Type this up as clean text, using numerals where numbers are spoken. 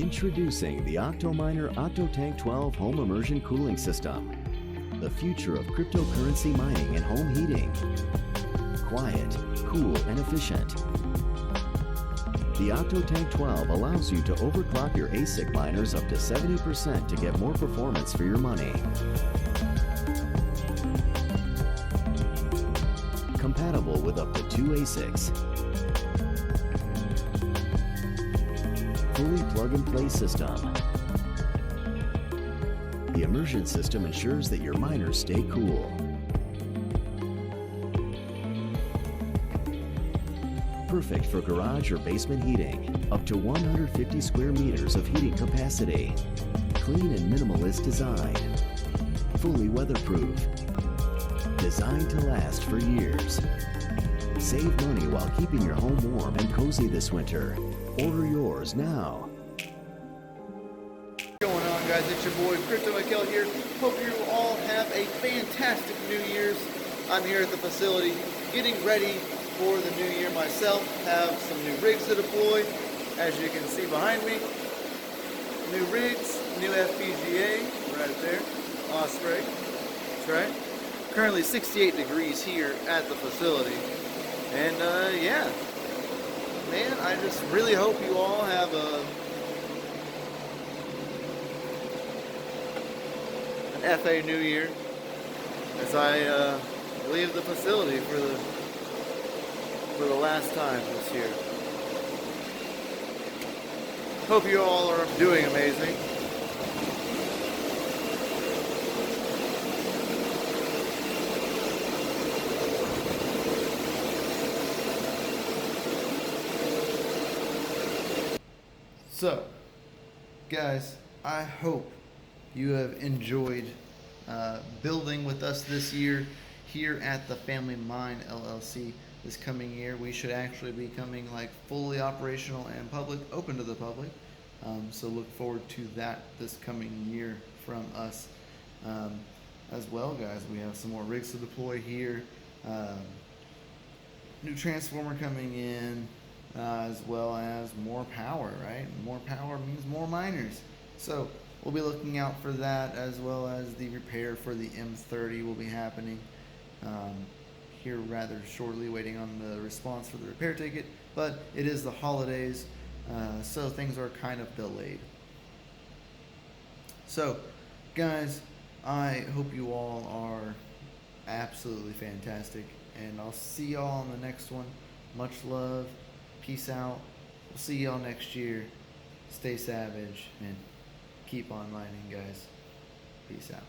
Introducing the CryptoMykel OctoTank 12 Home Immersion Cooling System. The future of cryptocurrency mining and home heating. Quiet, cool, and efficient. The OctoTank 12 allows you to overclock your ASIC miners up to 70% to get more performance for your money. Compatible with up to 2 ASICs. Fully plug-and-play system. The immersion system ensures that your miners stay cool. Perfect for garage or basement heating. Up to 150 square meters of heating capacity. Clean and minimalist design. Fully weatherproof. Designed to last for years. Save money while keeping your home warm and cozy this winter. Order yours now. What's going on, guys? It's your boy CryptoMykel here. Hope you all have a fantastic New Year's. I'm here at the facility getting ready for the new year myself. Have some new rigs to deploy, as you can see behind me. New rigs, new FPGA right there. Osprey. That's right. Currently 68 degrees here at the facility. And yeah, man, I just really hope you all have an FA New Year as I leave the facility for the last time this year. Hope you all are doing amazing. So, guys, I hope you have enjoyed building with us this year here at the Family Mine LLC. This coming year, we should actually be coming like fully operational and open to the public. So look forward to that this coming year from us as well, guys. We have some more rigs to deploy here. New transformer coming in. As well as more power, right? More power means more miners. So we'll be looking out for that, as well as the repair for the M30 will be happening here rather shortly, waiting on the response for the repair ticket. But it is the holidays, so things are kind of delayed. So, guys, I hope you all are absolutely fantastic, and I'll see y'all on the next one. Much love. Peace out. We'll see y'all next year. Stay savage and keep on mining, guys. Peace out.